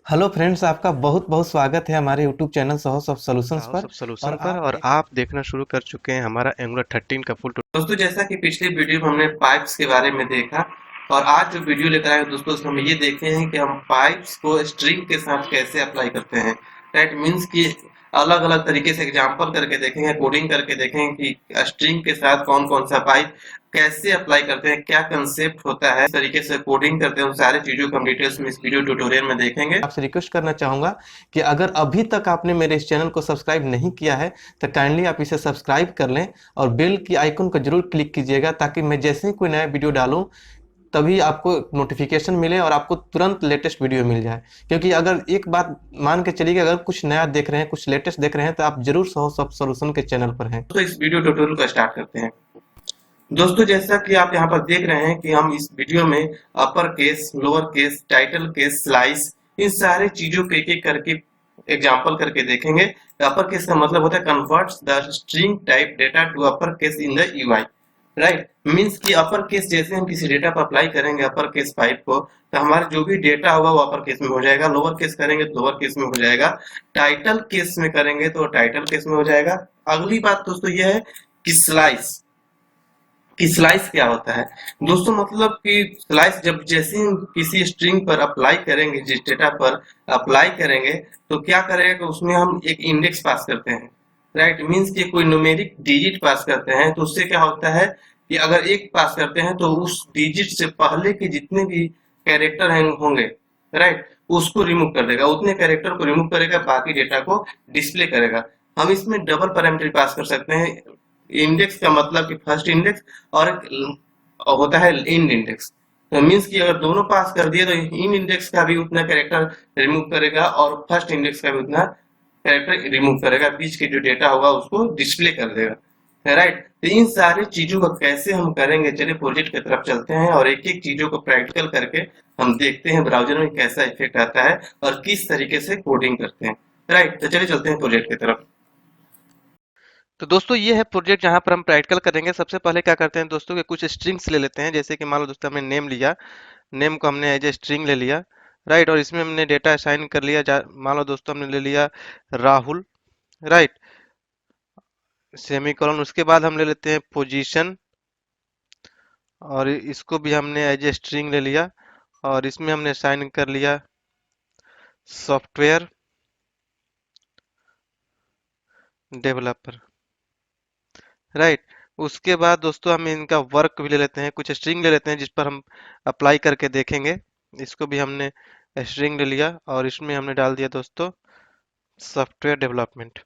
Hello friends, आपका बहुत बहुत स्वागत है हमारे यूट्यूब चैनल साहस ऑफ सॉल्यूशंस हाउस पर। ऑफ सॉल्यूशन और पर आप और देख आप देखना शुरू कर चुके हैं हमारा एंगुलर 13 का फुल दोस्तों, जैसा कि पिछले वीडियो में हमने पाइप्स के बारे में देखा और आज जो वीडियो लेकर आए हैं दोस्तों, उसमें हम ये देखते हैं कि हम पाइप्स को स्ट्रिंग के साथ कैसे अप्लाई करते हैं। राइट मीन्स कि अलग अलग तरीके से एग्जांपल करके देखेंगे, कोडिंग करके देखेंगे कि स्ट्रिंग के साथ कौन कौन सा पाइप कैसे अप्लाई करते हैं, क्या कंसेप्ट होता है, इस तरीके से कोडिंग करते हैं। उन सारी चीजों को हम डिटेल्स में इस वीडियो ट्यूटोरियल में देखेंगे। आपसे रिक्वेस्ट करना चाहूंगा कि अगर अभी तक आपने मेरे इस चैनल को सब्सक्राइब नहीं किया है तो काइंडली आप इसे सब्सक्राइब कर लें और बेल की आइकन को जरूर क्लिक कीजिएगा, ताकि मैं जैसे ही कोई नया वीडियो डालूं तभी आपको नोटिफिकेशन मिले और आपको तुरंत लेटेस्ट वीडियो मिल जाए। क्योंकि अगर एक बात मान के चलिए कि अगर कुछ नया देख रहे हैं, कुछ लेटेस्ट देख रहे हैं, तो आप जरूर सब सॉल्यूशन के चैनल पर हैं। तो इस वीडियो ट्यूटोरियल को स्टार्ट करते हैं। दोस्तों, जैसा कि आप यहाँ पर देख रहे हैं कि हम इस वीडियो में upper case, lower case, title case, slice, इन सारे चीजों को एक एक करके एग्जांपल करके देखेंगे। अपर केस का मतलब होता है converts the string type data to upper case in the UI. Right means कि अपर केस जैसे हम किसी डेटा पर अप्लाई करेंगे अपर केस पाइप को, तो हमारा जो भी डेटा होगा वो अपर केस में हो जाएगा। लोअर केस करेंगे तो लोअर केस में हो जाएगा। टाइटल केस में करेंगे तो टाइटल केस में हो जाएगा। अगली बात दोस्तों यह है कि स्लाइस क्या होता है। दोस्तों, मतलब कि स्लाइस जब जैसे हम किसी स्ट्रिंग पर अप्लाई करेंगे, जिस डेटा पर अप्लाई करेंगे, तो क्या करेगा कि उसमें हम एक इंडेक्स पास करते हैं। राइट मीन्स कि कोई न्यूमेरिक डिजिट पास करते हैं, तो उससे क्या होता है कि अगर एक पास करते हैं तो उस डिजिट से पहले के जितने भी कैरेक्टर होंगे, राइट, उसको रिमूव कर देगा, उतने कैरेक्टर को रिमूव करेगा, बाकी डेटा को डिस्प्ले करेगा। हम इसमें डबल पैरामीटर पास कर सकते हैं। इंडेक्स का मतलब कि फर्स्ट इंडेक्स, और होता है इंड इंडेक्स। तो मीन्स कि अगर दोनों पास कर दिए तो इन इंडेक्स का भी उतना कैरेक्टर रिमूव करेगा और फर्स्ट इंडेक्स का भी उतना कैरेक्टर रिमूव करेगा, बीच के जो डेटा होगा उसको डिस्प्ले कर देगा। राइट, तो इन सारी चीजों को कैसे हम करेंगे, चलिए प्रोजेक्ट की तरफ चलते हैं और एक एक चीजों को प्रैक्टिकल करके हम देखते हैं ब्राउजर में कैसा इफेक्ट आता है और किस तरीके से कोडिंग करते हैं। राइट, तो चलिए चलते हैं प्रोजेक्ट की तरफ। तो दोस्तों ये है प्रोजेक्ट जहाँ पर हम प्रैक्टिकल करेंगे। सबसे पहले क्या करते हैं दोस्तों कि कुछ स्ट्रिंग्स ले लेते हैं। जैसे कि मान लो दोस्तों हमने नेम लिया, नेम को हमने एज ए स्ट्रिंग ले लिया। राइट, और इसमें हमने डेटा असाइन कर लिया। मान लो दोस्तों हमने ले लिया राहुल। Right, semicolon. उसके बाद हम ले लेते हैं पोजीशन, और इसको भी हमने एज ए स्ट्रिंग ले लिया और इसमें हमने असाइन कर लिया सॉफ्टवेयर डेवलपर। राइट, उसके बाद दोस्तों हम इनका वर्क भी ले लेते हैं, कुछ स्ट्रिंग ले लेते हैं जिस पर हम अप्लाई करके देखेंगे। इसको भी हमने स्ट्रिंग ले लिया और इसमें हमने डाल दिया दोस्तों सॉफ्टवेयर डेवलपमेंट।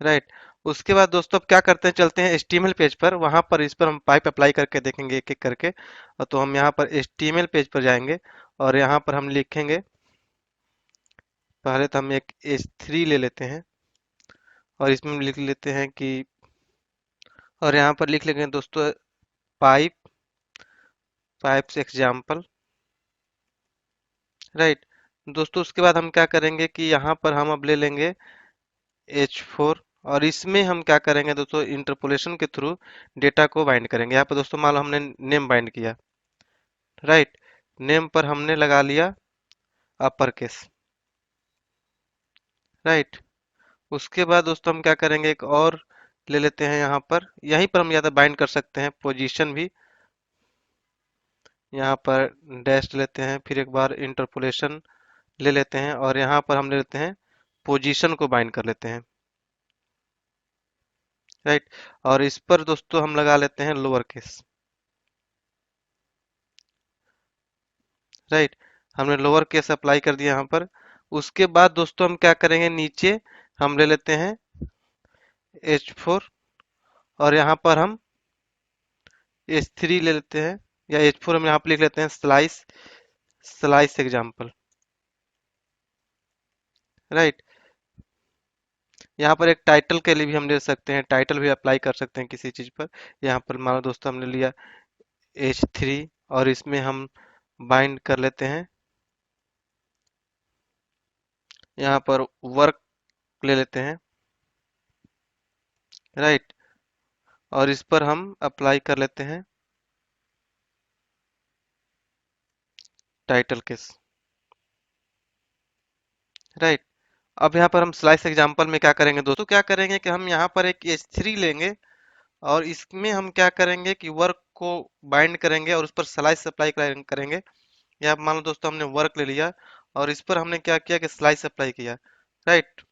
राइट, उसके बाद दोस्तों अब क्या करते हैं, चलते हैं एचटीएमएल पेज पर। वहां पर इस पर हम पाइप अप्लाई करके देखेंगे एक एक करके। और तो हम यहाँ पर एचटीएमएल पेज पर जाएंगे और यहाँ पर हम लिखेंगे। पहले तो हम एक H3 ले लेते हैं और इसमें हम लिख लेते हैं कि, और यहाँ पर लिख लेंगे दोस्तों पाइप, पाइप्स एग्जाम्पल। राइट, दोस्तों उसके बाद हम क्या करेंगे कि यहाँ पर हम अब ले लेंगे H4 और इसमें हम क्या करेंगे दोस्तों, इंटरपोलेशन के थ्रू डेटा को बाइंड करेंगे। यहाँ पर दोस्तों मान लो हमने नेम बाइंड किया। राइट, नेम पर हमने लगा लिया अपर केस। राइट, उसके बाद दोस्तों हम क्या करेंगे, एक और ले लेते हैं। यहाँ पर यहीं पर हम या तो बाइंड कर सकते हैं पोजीशन भी। यहाँ पर डैश लेते हैं, फिर एक बार इंटरपोलेशन ले लेते हैं और यहाँ पर हम ले लेते हैं पोजीशन को बाइंड कर लेते हैं। राइट, और इस पर दोस्तों हम लगा लेते हैं लोअर केस। राइट, हमने लोअर केस अप्लाई कर दिया यहाँ पर। उसके बाद दोस्तों हम क्या करेंगे, नीचे हम ले लेते हैं H4 और यहाँ पर हम H3 ले लेते हैं, या H4 हम यहाँ पर लिख लेते हैं स्लाइस, स्लाइस एग्जाम्पल। राइट, यहाँ पर एक टाइटल के लिए भी हम ले सकते हैं, टाइटल भी अप्लाई कर सकते हैं किसी चीज पर। यहाँ पर मानो दोस्तों हमने लिया H3 और इसमें हम बाइंड कर लेते हैं, यहाँ पर वर्क ले लेते हैं। राइट, और इस पर हम अप्लाई कर लेते हैं टाइटल केस, राइट। अब यहाँ पर हम स्लाइस एग्जांपल में क्या करेंगे दोस्तों, क्या करेंगे कि हम यहाँ पर एक H3 लेंगे और इसमें हम क्या करेंगे कि वर्क को बाइंड करेंगे और उस पर स्लाइस अप्लाई करेंगे। यहाँ मान लो दोस्तों हमने वर्क ले लिया और इस पर हमने क्या किया कि स्लाइस अप्लाई किया, राइट।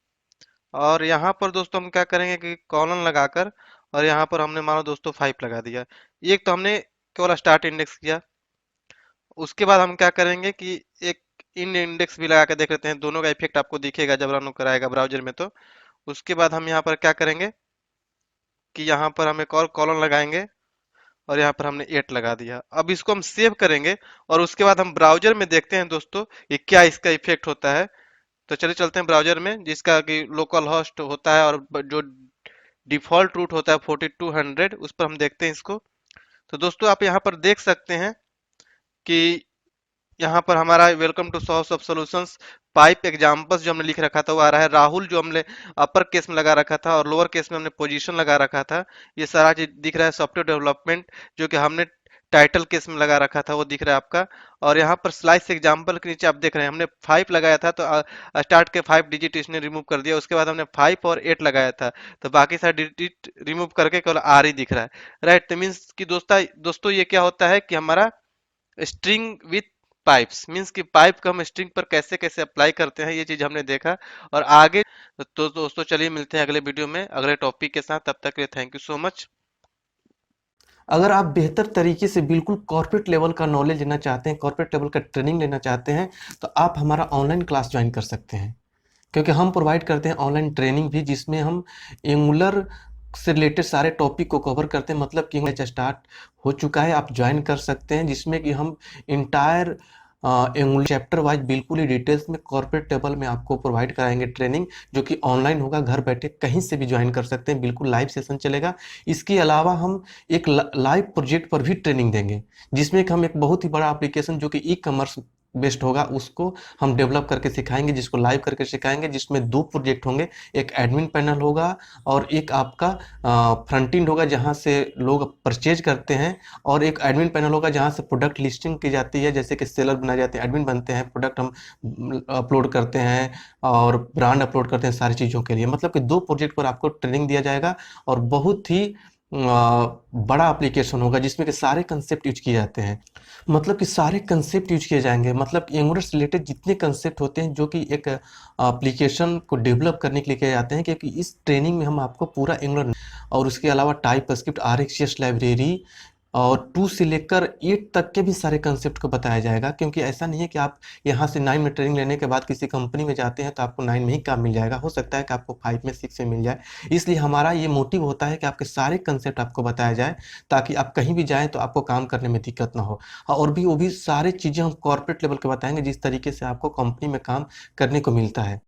और यहाँ पर दोस्तों हम क्या करेंगे कि कॉलन लगाकर और यहाँ पर हमने मान लो दोस्तों 5 लगा दिया। एक तो हमने केवल स्टार्ट इंडेक्स किया, उसके बाद हम क्या करेंगे कि एक इन इंडेक्स भी लगा के देख लेते हैं, दोनों का इफेक्ट आपको दिखेगा जब रन कराएगा ब्राउजर में। तो उसके बाद हम यहाँ पर क्या करेंगे कि यहाँ पर हम एक और कॉलन लगाएंगे और यहाँ पर हमने 8 लगा दिया। अब इसको हम सेव करेंगे और उसके बाद हम ब्राउजर में देखते हैं दोस्तों ये क्या इसका इफेक्ट होता है। तो चलिए चलते हैं ब्राउजर में, जिसका कि लोकल होस्ट होता है और जो डिफॉल्ट रूट होता है 4200, उस पर हम देखते हैं इसको। तो दोस्तों आप यहाँ पर देख सकते हैं कि यहाँ पर हमारा welcome to source of solutions pipe examples जो हमने लिख रखा था वो आ रहा है। राहुल जो हमने अपर केस में लगा रखा था और लोअर केस में हमने पोजीशन लगा रखा था, ये सारा चीज दिख रहा है। सॉफ्टवेयर डेवलपमेंट जो कि हमने टाइटल केस में लगा रखा था वो दिख रहा है आपका। और यहाँ पर स्लाइस एग्जांपल के नीचे आप देख रहे हैं हमने 5 लगाया था, तो स्टार्ट के 5 डिजिट इसने रिमूव कर दिया। उसके बाद हमने 5 और 8 लगाया था, तो बाकी सारे डिजिट रिमूव करके केवल आर ही दिख रहा है, राइट। तो मीन्स कि दोस्तों ये क्या होता है कि हमारा स्ट्रिंग विथ पाइप्स, मीन्स कि पाइप को हम स्ट्रिंग पर कैसे कैसे अप्लाई करते हैं, ये चीज हमने देखा। और आगे तो दोस्तों चलिए मिलते हैं अगले वीडियो में अगले टॉपिक के साथ। तब तक के लिए थैंक यू सो मच। अगर आप बेहतर तरीके से बिल्कुल कॉर्पोरेट लेवल का नॉलेज लेना चाहते हैं, कॉर्पोरेट लेवल का ट्रेनिंग लेना चाहते हैं, तो आप हमारा ऑनलाइन क्लास ज्वाइन कर सकते हैं, क्योंकि हम प्रोवाइड करते हैं ऑनलाइन ट्रेनिंग भी, जिसमें हम एंगुलर से रिलेटेड सारे टॉपिक को कवर करते हैं। मतलब कि बैच स्टार्ट हो चुका है, आप ज्वाइन कर सकते हैं, जिसमें कि हम इंटायर एंगुलर चैप्टर वाइज बिल्कुल ही डिटेल्स में कॉर्पोरेट टेबल में आपको प्रोवाइड कराएंगे ट्रेनिंग, जो कि ऑनलाइन होगा, घर बैठे कहीं से भी ज्वाइन कर सकते हैं, बिल्कुल लाइव सेशन चलेगा। इसके अलावा हम एक लाइव प्रोजेक्ट पर भी ट्रेनिंग देंगे, जिसमें कि हम एक बहुत ही बड़ा एप्लीकेशन जो कि ई कॉमर्स बेस्ड होगा उसको हम डेवलप करके सिखाएंगे, जिसको लाइव करके सिखाएंगे, जिसमें 2 प्रोजेक्ट होंगे। एक एडमिन पैनल होगा और एक आपका फ्रंट एंड होगा जहां से लोग परचेज करते हैं, और एक एडमिन पैनल होगा जहां से प्रोडक्ट लिस्टिंग की जाती है, जैसे कि सेलर बनाए जाते हैं, एडमिन बनते हैं, प्रोडक्ट हम अपलोड करते हैं और ब्रांड अपलोड करते हैं, सारी चीज़ों के लिए। मतलब कि 2 प्रोजेक्ट पर आपको ट्रेनिंग दिया जाएगा और बहुत ही बड़ा एप्लीकेशन होगा, जिसमें कि सारे कंसेप्ट यूज किए जाते हैं। मतलब कि सारे कंसेप्ट यूज किए जाएंगे, मतलब कि एंगुलर से रिलेटेड जितने कंसेप्ट होते हैं जो कि एक एप्लीकेशन को डेवलप करने के लिए किए जाते हैं, क्योंकि इस ट्रेनिंग में हम आपको पूरा एंगुलर और उसके अलावा टाइप स्क्रिप्ट, RxJS लाइब्रेरी और 2 से लेकर 8 तक के भी सारे कंसेप्ट को बताया जाएगा। क्योंकि ऐसा नहीं है कि आप यहाँ से 9 में ट्रेनिंग लेने के बाद किसी कंपनी में जाते हैं तो आपको 9 में ही काम मिल जाएगा, हो सकता है कि आपको 5 में 6 में मिल जाए। इसलिए हमारा ये मोटिव होता है कि आपके सारे कंसेप्ट आपको बताया जाए, ताकि आप कहीं भी जाएं तो आपको काम करने में दिक्कत ना हो। और भी वो भी सारी चीज़ें हम कॉर्पोरेट लेवल के बताएंगे, जिस तरीके से आपको कंपनी में काम करने को मिलता है।